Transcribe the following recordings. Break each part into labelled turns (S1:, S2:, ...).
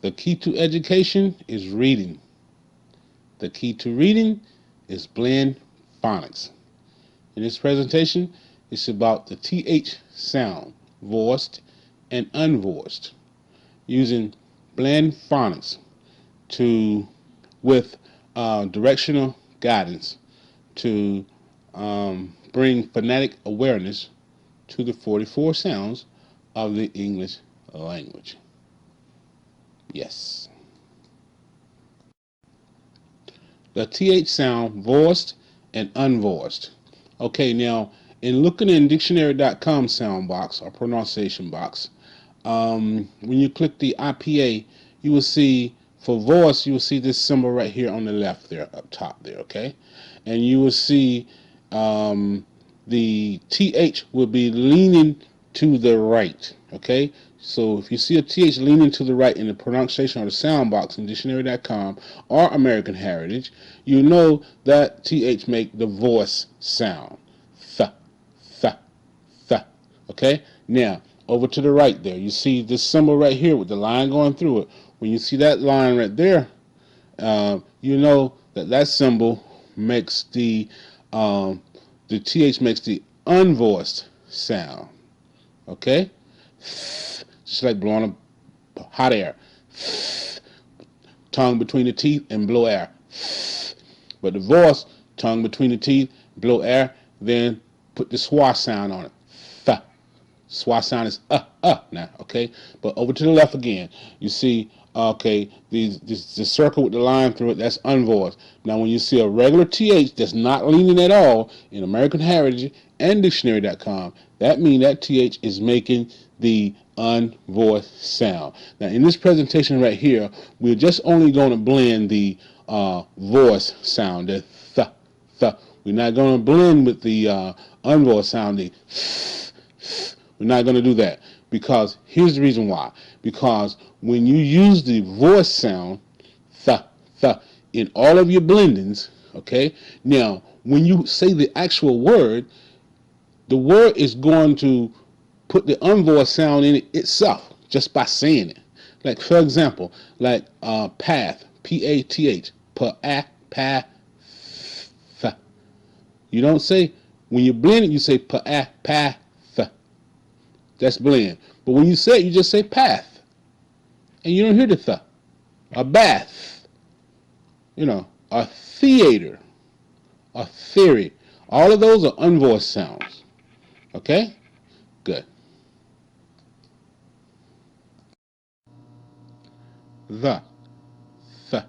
S1: The key to education is reading. The key to reading is blend phonics. In this presentation, it's about the TH sound, voiced and unvoiced, using blend phonics to with directional guidance to bring phonetic awareness to the 44 sounds of the English language. Yes. The TH sound, voiced and unvoiced. Okay, now in looking in dictionary.com sound box or pronunciation box, when you click the IPA, you will see for voice, you will see this symbol right here on the left there, up top there, okay? And you will see the TH will be leaning to the right, okay? So if you see a TH leaning to the right in the pronunciation or the sound box in dictionary.com or American Heritage, you know that TH make the voice sound. Th, th, th, okay? Now, over to the right there, you see this symbol right here with the line going through it. When you see that line right there, you know that that symbol makes the TH makes the unvoiced sound. Okay? Just like blowing a hot air. Tongue between the teeth and blow air. But the voice, tongue between the teeth, blow air, then put the schwa sound on it. Schwa sound is now, okay? But over to the left again, you see, okay, the circle with the line through it, that's unvoiced. Now, when you see a regular TH that's not leaning at all in American Heritage and Dictionary.com, that means that TH is making the unvoiced sound. Now, in this presentation right here, we're just only going to blend the voice sound, the th. We're not going to blend with the unvoiced sound, the we're not going to do that because here's the reason why. Because when you use the voice sound, th, th, in all of your blendings, okay, now when you say the actual word, the word is going to put the unvoiced sound in it itself just by saying it. Like, for example, like path, P-A-T-H, path. You don't say, when you blend it, you say path. That's blend. But when you say it, you just say path. And you don't hear the th. A bath. You know, a theater. A theory. All of those are unvoiced sounds. Okay? Good. The. Th.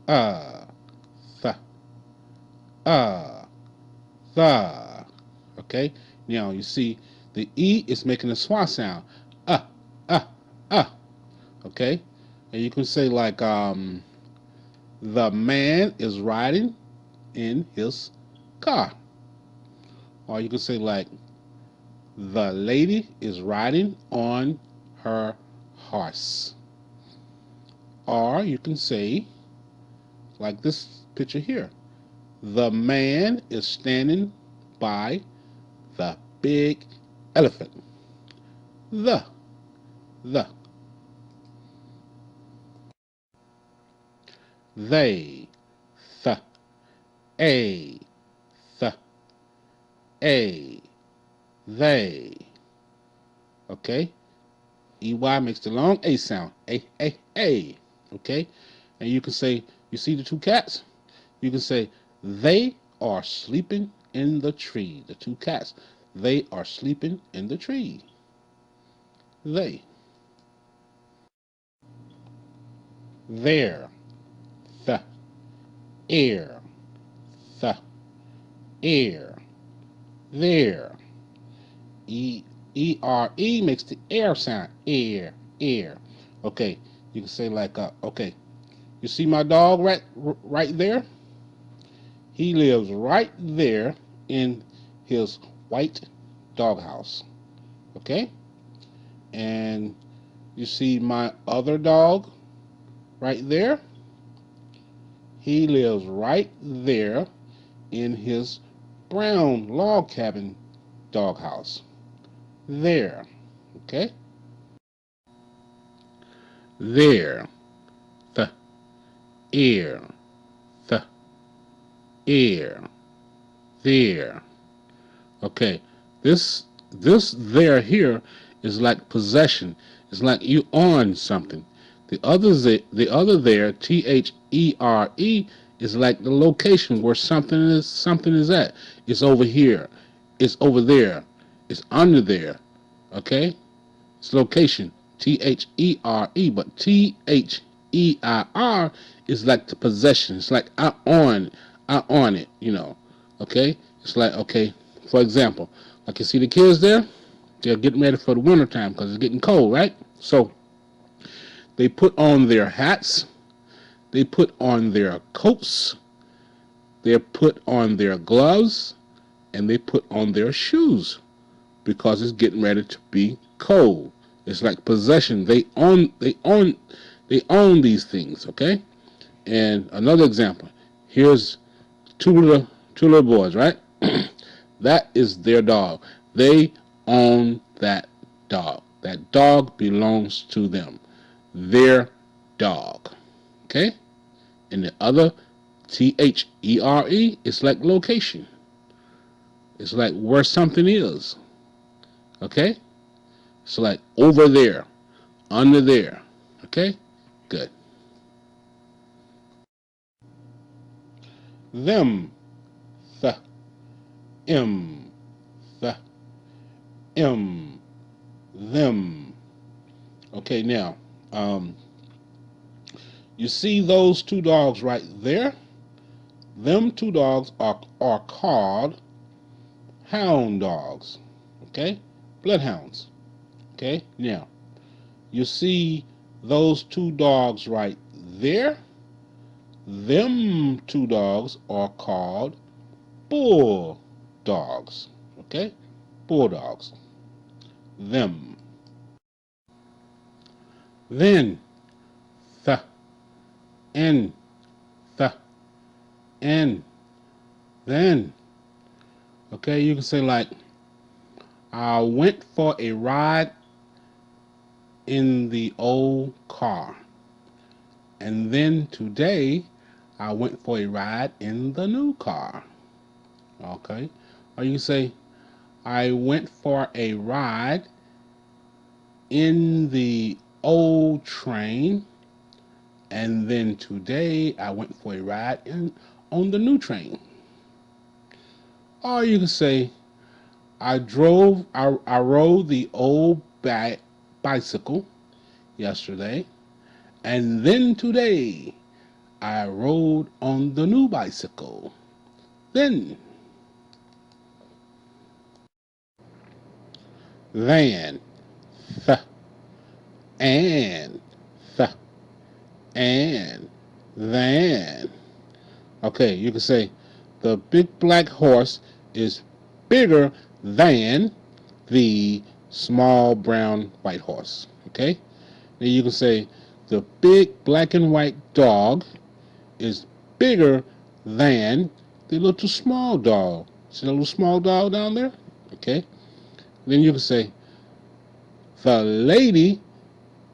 S1: Th. The. Okay? Now you see the E is making a schwa sound. Uh, uh, uh. Okay? And you can say like the man is riding in his car. Or you can say like the lady is riding on her horse. Or you can say like this picture here. The man is standing by the big elephant. The. They. Th. A. Th. A. They. Okay? EY makes the long A sound. A. Okay? And you can say, you see the two cats? You can say, they are sleeping in the tree. The two cats, they are sleeping in the tree. They. There. The. Air. The. Air. There. E-R-E makes the air sound. Air. Okay, you can say like, okay, you see my dog right there? He lives right there in his white doghouse. Okay? And you see my other dog right there? He lives right there in his brown log cabin doghouse. There. Okay? there, th, ear, th, ear, there. Okay, this there here is like possession. It's like you own something. The other there, THERE, is like the location where something is at. It's over here. It's over there. It's under there. Okay? It's location. THERE, but THEIR is like the possession. It's like I own it, you know. Okay? It's like, okay, for example, like you see the kids there, they're getting ready for the winter time because it's getting cold, right? So they put on their hats, they put on their coats, they put on their gloves, and they put on their shoes because it's getting ready to be cold. It's like possession. They own these things, okay? And another example. Here's two little boys, right? That is their dog. They own that dog. That dog belongs to them. Their dog. Okay? And the other THERE, it's like location. It's like where something is. Okay? It's like over there, under there. Okay? Good. Them, th, im, th, im, them. Okay, now, you see those two dogs right there? Them two dogs are called hound dogs. Okay? Bloodhounds. Okay? Now, you see those two dogs right there? Them two dogs are called bull dogs. Okay? Bulldogs. Them. Then, th, n, th, n, then. Okay, you can say like, I went for a ride in the old car. And then today, I went for a ride in the new car. Okay? Or you can say, I went for a ride in the old train, and then today I went for a ride on the new train. Or you can say, I rode the old bicycle yesterday, and then today I rode on the new bicycle. Then, than, th, and, th, and, than. Okay, you can say, the big black horse is bigger than the small brown white horse. Okay? Then you can say, the big black and white dog is bigger than the little small dog. See the little small dog down there? Okay? Then you can say, the lady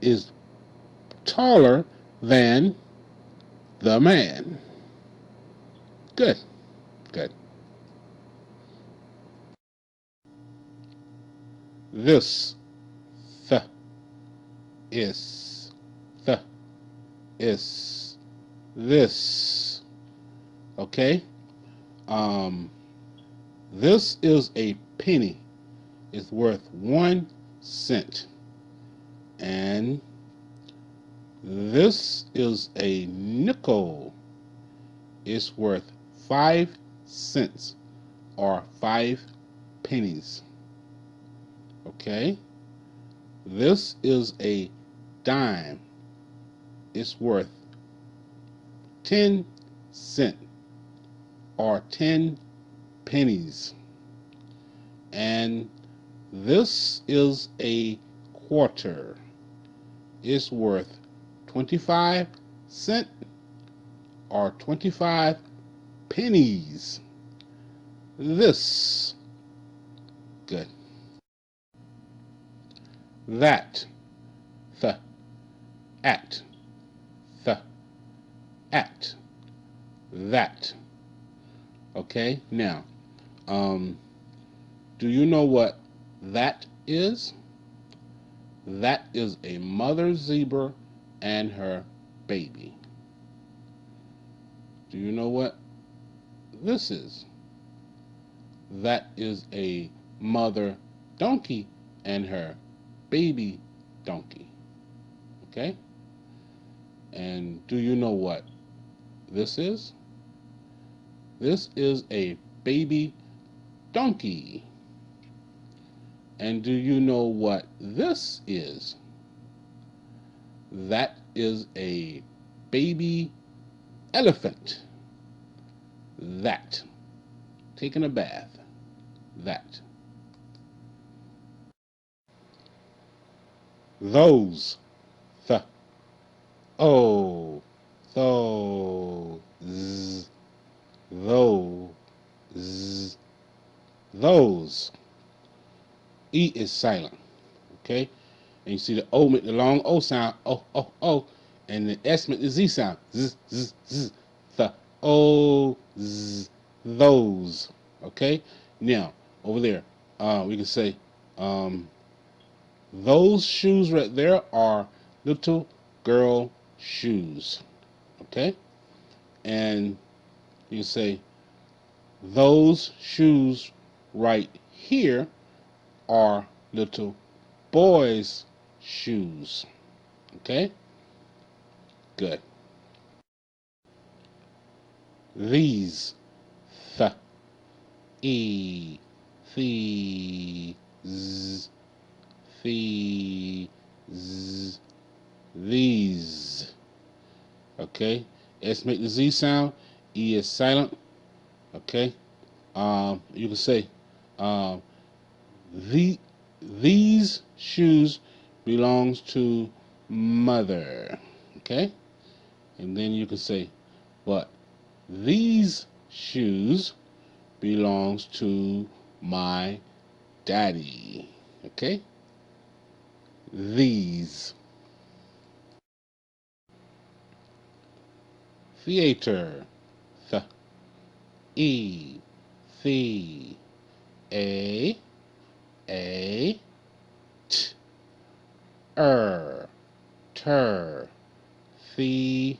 S1: is taller than the man. Good. Good. This, th, is, th, is, this. Okay? This is a penny. It's worth 1 cent. And this is a nickel. It's worth 5 cents or 5 pennies. Okay? This is a dime. It's worth 10 cents or 10 pennies. And this is a quarter. It's worth 25 cents or 25 pennies. This. Good. That. Th. at, th, at, that. Okay, now, do you know what that is? That is a mother zebra and her baby. Do you know what this is? That is a mother donkey and her baby donkey. Okay? And do you know what this is? This is a baby donkey. And do you know what this is? That is a baby elephant. That. Taking a bath. That. Those. Th. Oh. Those. Those. Those. E is silent. Okay? And you see the O make the long O sound. Oh, oh, oh. And the S make the Z sound. Z, z, z. The O, z. Those. Okay? Now, over there, we can say, those shoes right there are little girl shoes. Okay? And you can say, those shoes right here are little boys' shoes. Okay? Good. These. Th. E. These. These. These. Okay? S make the Z sound. E is silent. Okay? You can say, these shoes belongs to mother. Okay? And then you can say, but these shoes belongs to my daddy. Okay? These. Theater. Th. E. The. A. T. Ter. The.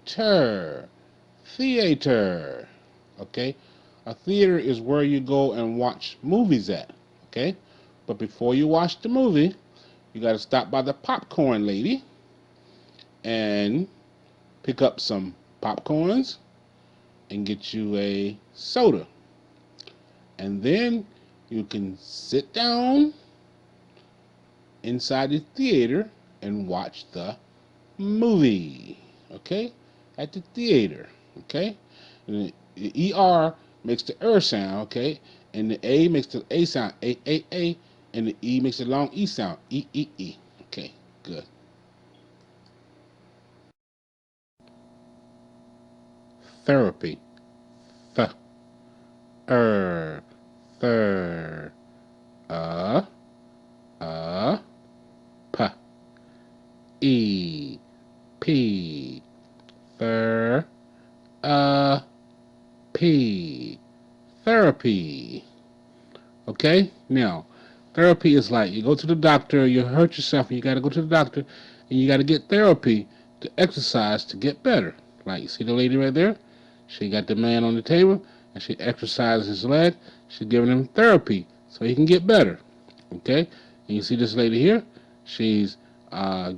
S1: Ter. Theater. Okay? A theater is where you go and watch movies at. Okay? But before you watch the movie, you got to stop by the popcorn lady and pick up some popcorns and get you a soda. And then you can sit down inside the theater and watch the movie. Okay? At the theater. Okay? And the ER makes the sound, okay? And the A makes the A sound, A. And the E makes the long E sound, E. Okay, good. Therapy. Th. Thir. P. E. P. Thir. P. Therapy. Okay? Now, therapy is like you go to the doctor, you hurt yourself, and you got to go to the doctor, and you got to get therapy to exercise to get better. Like, you see the lady right there? She got the man on the table, and she exercises his leg. She's giving him therapy so he can get better. Okay? And you see this lady here? She's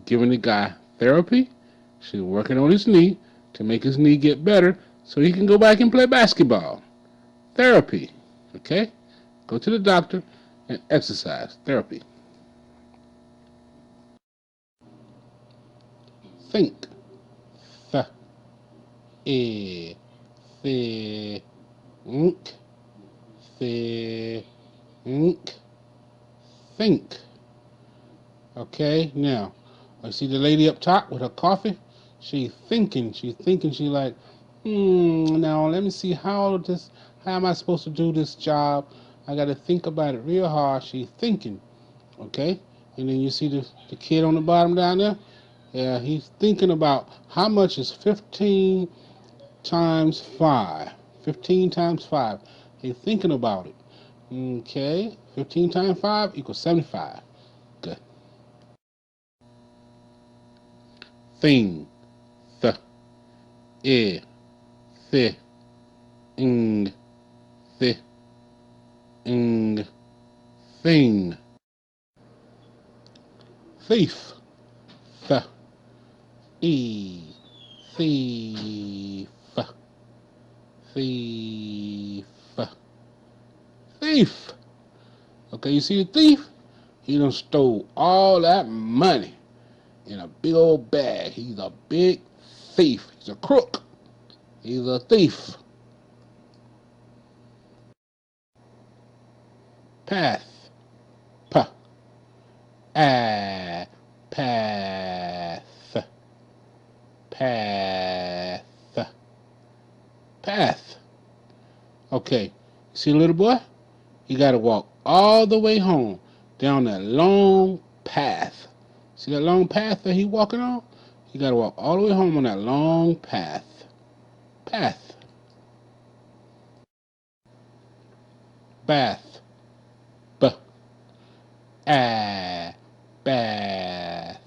S1: giving the guy therapy. She's working on his knee to make his knee get better so he can go back and play basketball. Therapy. Okay? Go to the doctor and exercise. Therapy. Think. Th. E. Think. Think. Think. Okay, now, I see the lady up top with her coffee. She's thinking. She's like, now let me see how am I supposed to do this job? I got to think about it real hard. She's thinking. Okay? And then you see the kid on the bottom down there? Yeah, he's thinking about how much is 15 times 5. 15 times 5. He's thinking about it. Okay, 15 times 5 equals 75. Good. Thing. Th. I. Th. Ing. Th. Ing. Thing. Thief. Th. E. Thief. Thief. Thief. Okay, you see the thief? He done stole all that money in a big old bag. He's a big thief. He's a crook. He's a thief. Path. P. A. Path. Path. Path. Okay, you see the little boy? He got to walk all the way home down that long path. See that long path that he walking on? He got to walk all the way home on that long path. Path. Bath. B. A. Bath.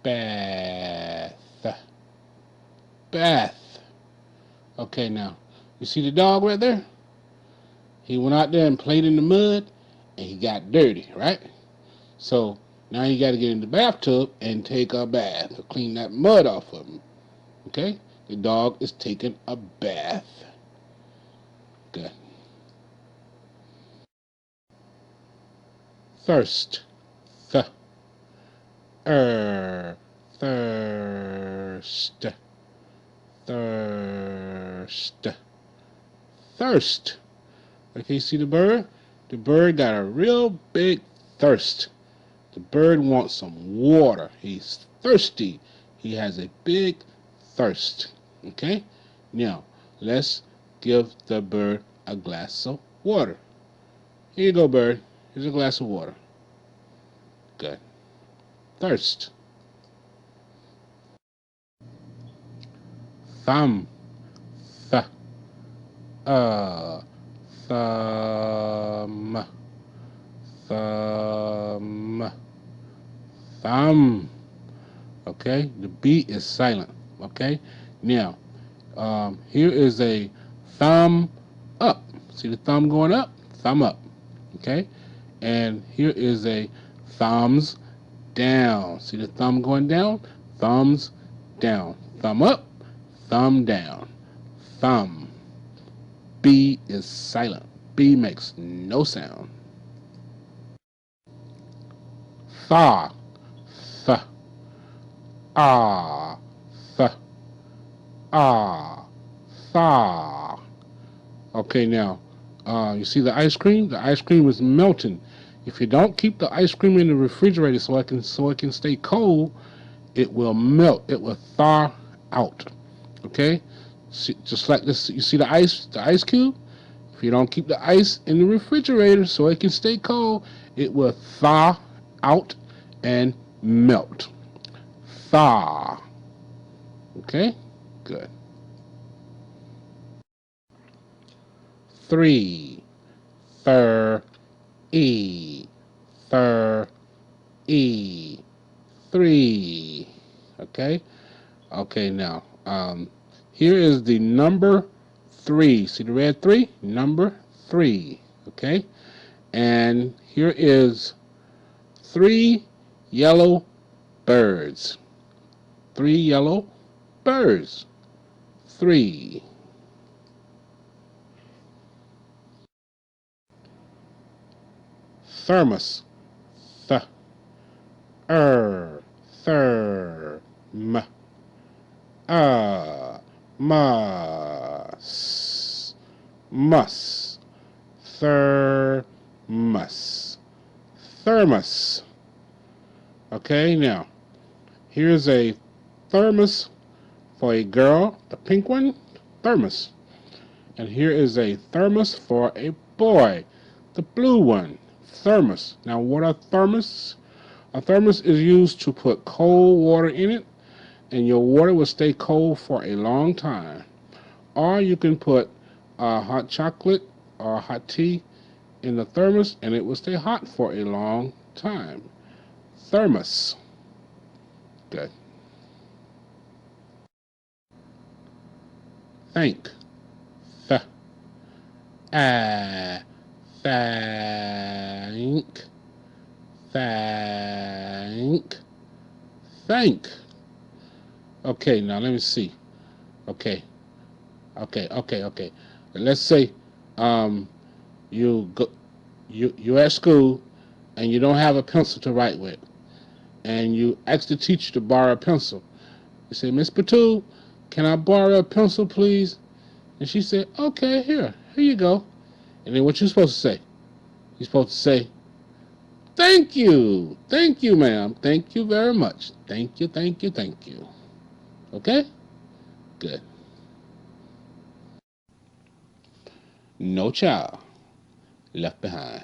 S1: Bath. Bath. Okay, now, you see the dog right there? He went out there and played in the mud, and he got dirty, right? So now you got to get in the bathtub and take a bath to clean that mud off of him. Okay? The dog is taking a bath. Good. Thirst. Th. Thirst. Thirst. Thirst. Okay, you see the bird? The bird got a real big thirst. The bird wants some water. He's thirsty. He has a big thirst. Okay? Now, let's give the bird a glass of water. Here you go, bird. Here's a glass of water. Good. Thirst. Thumb. Th. Thumb. Thumb. Thumb. Okay, the B is silent. Okay, now here is a thumb up. See the thumb going up? Thumb up. Okay, and here is a thumbs down. See the thumb going down? Thumbs down. Thumb up, thumb down. Thumb. B is silent. B makes no sound. Thaw. Th. Ah. Th. Ah. Thaw. Okay, now, you see the ice cream? The ice cream is melting. If you don't keep the ice cream in the refrigerator so it can stay cold, it will melt. It will thaw out. Okay? See, just like this, you see the ice cube? If you don't keep the ice in the refrigerator so it can stay cold, it will thaw out and melt. Thaw. Okay? Good. 3. E. E. 3. Okay? Okay, now, here is the number 3. See the red 3? Number 3. Okay? And here is 3 yellow birds. 3 yellow birds. 3. Thermos. Th. Therm. Mus. Mus. Thermos. Thermos. Okay, now, here's a thermos for a girl, the pink one, thermos. And here is a thermos for a boy, the blue one. Thermos. Now, what are thermos? A thermos is used to put cold water in it, and your water will stay cold for a long time. Or you can put hot chocolate or hot tea in the thermos, and it will stay hot for a long time. Thermos. Good. Thank. Th. Thank. Thank. Thank. Okay, now let me see. Okay. Okay. Let's say you go you're at school and you don't have a pencil to write with, and you ask the teacher to borrow a pencil. You say, Miss Patul, can I borrow a pencil, please? And she said, okay, here you go. And then what you supposed to say? You're supposed to say, thank you, ma'am, thank you very much, thank you. Okay, good. No child left behind.